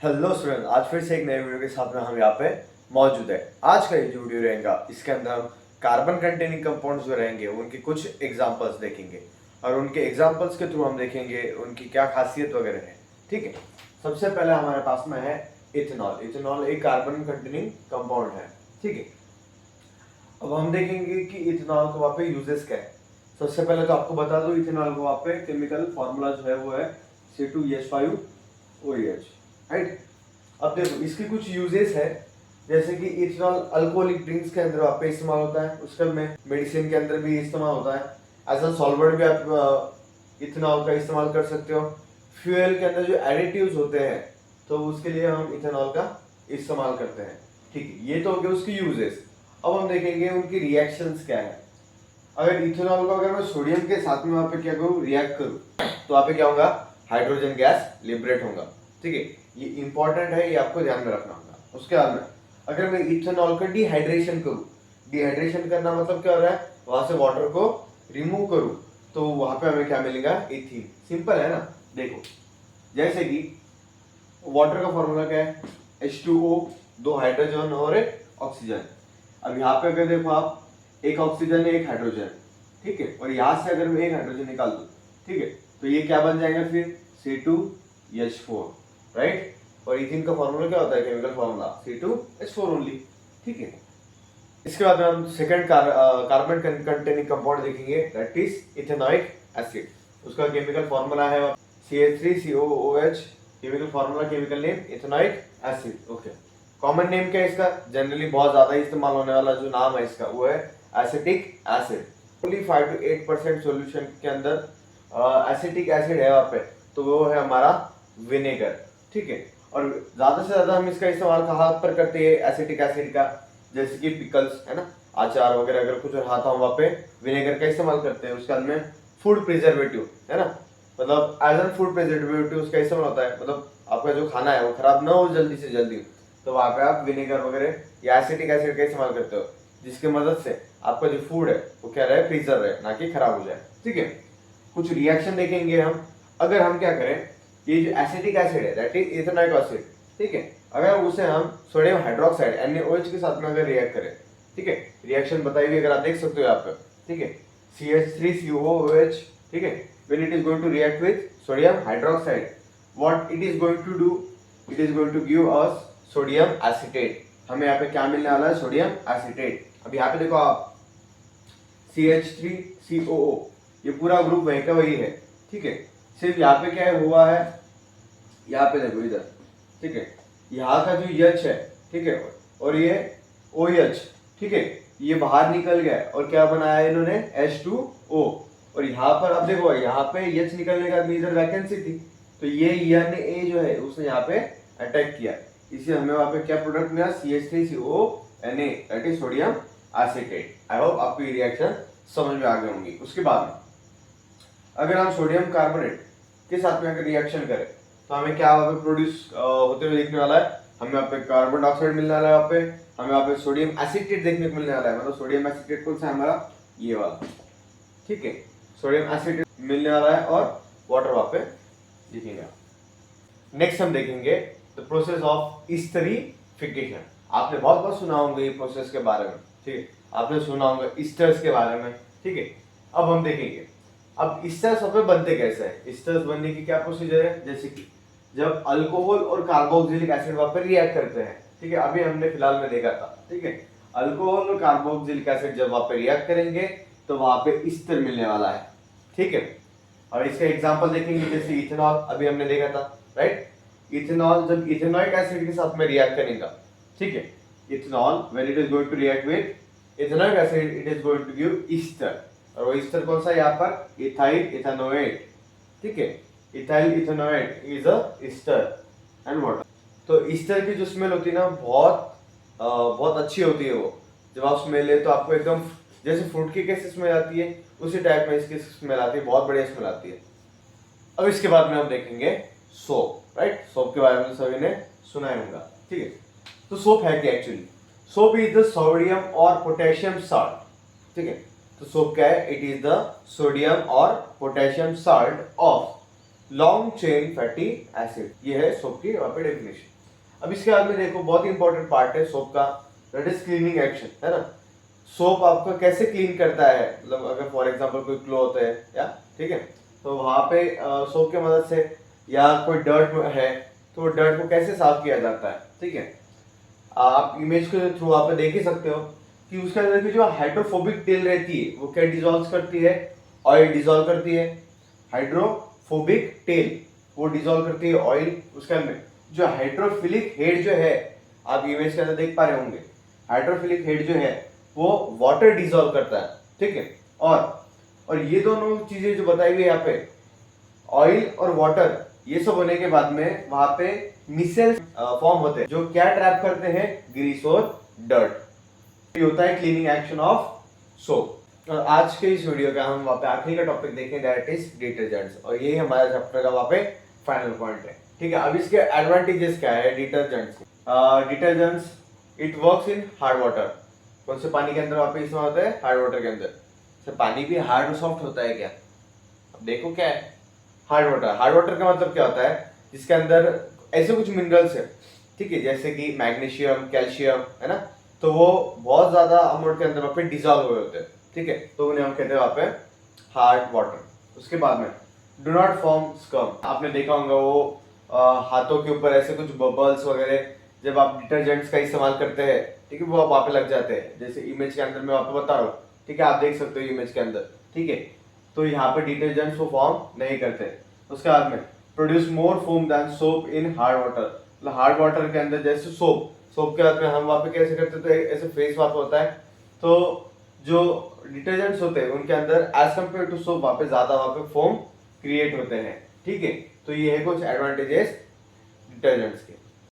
Hello student, आज फिर से एक नए वीडियो के साथ में हम यहाँ पे मौजूद है। आज का ये जो वीडियो रहेगा इसके अंदर हम कार्बन कंटेनिंग कंपाउंड्स जो रहेंगे उनके कुछ एग्जांपल्स देखेंगे और उनके एग्जांपल्स के थ्रू हम देखेंगे उनकी क्या खासियत वगैरह है। ठीक है, सबसे पहले हमारे पास में है इथेनॉल। इथेनॉल एक कार्बन कंटेनिंग कंपाउंड है। ठीक है, अब हम देखेंगे कि इथेनॉल का वहाँ पे यूजेस क्या है। सबसे पहले तो आपको बता दूं, इथेनॉल का वहाँ पे केमिकल फॉर्मूला जो है वो है C2H5OH, राइट। अब देखो इसके कुछ यूजेस है, जैसे कि इथेनॉल अल्कोहलिक ड्रिंक्स के अंदर वहाँ पे इस्तेमाल होता है, उसके में मेडिसिन के अंदर भी इस्तेमाल होता है। एज अ सॉल्वेंट भी आप इथेनॉल का इस्तेमाल कर सकते हो। फ्यूल के अंदर जो एडिटिव्स होते हैं तो उसके लिए हम इथेनॉल का इस्तेमाल करते हैं। ठीक है, ये तो हो गया उसकी यूजेस। अब हम देखेंगे उनकी रिएक्शंस क्या है। अगर इथेनॉल को अगर मैं सोडियम के साथ में वहां पे क्या करूँ, रिएक्ट करूँ, तो वहां पे क्या होगा, हाइड्रोजन गैस लिबरेट होगा। ठीक है, ये इंपॉर्टेंट है, ये आपको ध्यान में रखना होगा। उसके बाद में अगर मैं इथेनॉल का डिहाइड्रेशन करूँ, डिहाइड्रेशन करना मतलब क्या हो रहा है, वहां से वाटर को रिमूव करूँ, तो वहां पे हमें क्या मिलेगा, एथीन। सिंपल है ना। देखो जैसे कि वाटर का फॉर्मूला क्या है, H2O, दो हाइड्रोजन और एक ऑक्सीजन। अब यहाँ पे अगर देखो आप, एक ऑक्सीजन है एक हाइड्रोजन, ठीक है, और यहाँ से अगर मैं एक हाइड्रोजन निकाल दूं, ठीक है, तो ये क्या बन जाएगा फिर C2H4, राइट। और इथिन का फॉर्मूला क्या होता है, केमिकल फॉर्मूला C2H4 ओनली। ठीक है, इसके बाद में हम सेकंड कार्बन कंटेनिंग कंपाउंड देखेंगे, दैट इज इथेनॉइक एसिड। उसका केमिकल फॉर्मूला है CH3COOH, chemical formula, chemical name ethanoic acid. Okay, common name क्या है इसका, जनरली बहुत ज्यादा इस्तेमाल होने वाला जो नाम है इसका वो है acetic acid. Only 5 to 8% solution के अंदर एसिटिक एसिड है वहाँ पे, तो वो है हमारा विनेगर। ठीक है, और ज्यादा से ज्यादा हम इसका इस्तेमाल कहाँ पर करते हैं एसिटिक एसिड का, जैसे कि पिकल्स है ना, अचार वगैरह अगर कुछ रहा वहाँ पे विनेगर का इस्तेमाल करते हैं। उसके बाद में फूड प्रिजर्वेटिव है ना, मतलब एज एन फूड प्रिजर्वेटिव उसका इस्तेमाल होता है, मतलब आपका जो खाना है वो खराब ना हो जल्दी से जल्दी, तो वहाँ पे आप विनेगर वगैरह या एसिटिक एसिड का इस्तेमाल करते हो, जिसकी मदद से आपका जो फूड है वो क्या रहे, प्रिजर्व रहे, ना कि खराब हो जाए। ठीक है, कुछ रिएक्शन देखेंगे हम। अगर हम क्या करें, ये जो एसिटिक एसिड है दैट इज इथेनॉइक एसिड, ठीक है, अगर उसे हम सोडियम हाइड्रोक्साइड NaOH के साथ में अगर रिएक्ट करें, ठीक है, रिएक्शन बताई हुई अगर आप देख सकते हो यहाँ पे, ठीक है, CH3COOH, ठीक है, when it is going to react with sodium hydroxide, what it is going to do, it is going to give us sodium acetate। हमें यहाँ पे क्या मिलने वाला है, सोडियम एसिटेट। अब यहाँ पे देखो आप, CH3COO, ये पूरा ग्रुप वहीं का वही है। ठीक है, सिर्फ यहाँ पे क्या हुआ है, यहाँ पे देखो इधर, ठीक है, यहाँ का जो H है, ठीक है, और ये OH, ठीक है, ये बाहर निकल गया है और क्या बनाया इन्होंने, H2O। और यहाँ पर अब देखो, यहाँ पे H निकलने का इधर वैकेंसी थी, तो ये Na जो है उसने यहाँ पे अटैक किया, इसे हमें वहाँ पे क्या प्रोडक्ट मिला, CH3CONA, that is sodium acetate. I hope आपको ये रिएक्शन समझ में आ गई होंगी। उसके बाद अगर हम सोडियम कार्बोनेट के साथ में अगर रिएक्शन करें तो हमें क्या वहाँ पे प्रोड्यूस होते हुए दिखने वाला है, हमें वहाँ पे कार्बन डाइऑक्साइड मिलने वाला है, वहाँ पे हमें वहाँ पे सोडियम एसिटेट देखने को मिलने वाला है। मतलब सोडियम एसिटेट कौन सा है हमारा, ये वाला, ठीक है, सोडियम एसिटेट मिलने वाला है और वाटर वहाँ पे दिखेगा। नेक्स्ट हम देखेंगे द प्रोसेस ऑफ ईस्टरिफिकेशन। आपने बहुत बार सुना होगा ये प्रोसेस के बारे में, ठीक है, आपने सुना होगा ईस्टर्स के बारे में। ठीक है, अब हम देखेंगे अब ईस्टर्स वहाँ पे बनते कैसे हैं। ईस्टर्स बनने की क्या प्रोसीजर है, जैसे कि जब अल्कोहल और कार्बोक्सिलिक एसिड वहाँ पे रिएक्ट करते हैं, ठीक है, अभी हमने फिलहाल में देखा था, ठीक है, अल्कोहल और कार्बोक्सिलिक एसिड जब वहाँ पे रिएक्ट करेंगे तो वहाँ पे ईस्टर मिलने वाला है। ठीक है, और इसका एग्जांपल देखेंगे, जैसे इथेनॉल अभी हमने देखा था, राइट। इथेनॉल जब इथेनॉइक एसिड के साथ में रिएक्ट करेगा, ठीक है, ethanol when it is going to react with ethanoic acid it is going to give ester. और वो ईस्टर कौन सा है यहाँ पर, इथाइल इथेनोएट। ठीक है, ethyl ethanoate is a Easter and water. तो ईस्टर की जो स्मेल होती है ना, बहुत अच्छी होती है वो। जब आप स्मेल ले तो आपको एकदम जैसे फ्रूट की कैसे स्मेल आती है, उसी टाइप में इसकी स्मेल आती है, बहुत बढ़िया स्मेल आती है। अब इसके बाद में हम देखेंगे सोप, राइट। सोप के बारे में सभी ने सुना ही होगा, ठीक है। तो सोप है क्या actually, soap is the sodium और पोटेशियम साल्ट। ठीक है, तो सोप क्या है, इट इज द सोडियम और potassium salt of long chain fatty acid, ये है सोप की वहां पे डेफिनेशन। अब इसके बाद में देखो बहुत ही इंपॉर्टेंट पार्ट है सोप का, दैट इज क्लीनिंग एक्शन, है ना। सोप आपका कैसे क्लीन करता है, मतलब अगर फॉर एग्जांपल कोई क्लॉथ है या ठीक है, तो वहां पे सोप की मदद से, या कोई डर्ट है तो वो डर्ट को कैसे साफ किया जाता है, ठीक है। आप इमेज के थ्रू आप देख ही सकते हो कि उसके अंदर की जो हाइड्रोफोबिक टेल रहती है वो क्या डिजोल्व करती है, ऑयल डिजोल्व करती है। हाइड्रोफोबिक टेल वो डिजोल्व करती है ऑयल, उसके अंदर जो हाइड्रोफिलिक हेड जो है, आप इमेज के अंदर देख पा रहे होंगे, हाइड्रोफिलिक हेड जो है वो वाटर डिजोल्व करता है, ठीक है। और ये दोनों चीजें जो बताई हुई है यहाँ पे, ऑयल और वाटर, ये सब होने के बाद में वहां पे मिसेल्स फॉर्म होते हैं जो क्या ट्रैप करते हैं, ग्रीस और डर्ट। ये होता है क्लीनिंग एक्शन ऑफ सोप। और आज के इस वीडियो का हम वहां पे आखिरी का टॉपिक देखें, दैट इज डिटर्जेंट्स, और यही हमारा चैप्टर का वहां पे फाइनल पॉइंट है, ठीक है। अब इसके एडवांटेजेस क्या है डिटर्जेंट्स के। Detergents it works in hard water. कौन से पानी के अंदर वहां पे इस्तेमाल होता है, हार्ड वाटर के अंदर। पानी भी हार्ड और सॉफ्ट होता है क्या, अब देखो क्या है हार्ड वाटर। हार्ड वाटर का मतलब क्या होता है, जिसके अंदर ऐसे कुछ मिनरल्स है, ठीक है, जैसे कि मैग्नीशियम, कैल्शियम, है ना, तो वो बहुत ज्यादा अमाउंट के अंदर वहाँ पे डिजॉल्व हुए होते हैं, ठीक है, तो उन्हें हम कहते हैं वहाँ पे हार्ड वाटर। उसके बाद में डू नॉट फॉर्म स्कम। आपने देखा होगा वो हाथों के ऊपर ऐसे कुछ बबल्स वगैरह जब आप डिटर्जेंट्स का इस्तेमाल करते हैं, ठीक है, वो वहाँ पे लग जाते हैं, जैसे इमेज के अंदर मैं आपको बता रहा हूँ, ठीक है, आप देख सकते हो इमेज के अंदर, ठीक है। तो यहाँ पे डिटर्जेंट्स वो फॉर्म नहीं करते। उसके बाद में produce more foam than soap in hard water. मतलब हार्ड वाटर के अंदर जैसे सोप के बाद में हम वहाँ पे कैसे करते, तो ऐसे फेस वहाँ पे होता है, तो जो डिटर्जेंट्स होते हैं उनके अंदर एज कम्पेयर टू सोप वहाँ पे ज्यादा वहाँ पे फोम क्रिएट होते हैं, ठीक है। तो ये है कुछ एडवांटेजेस डिटर्जेंट्स के।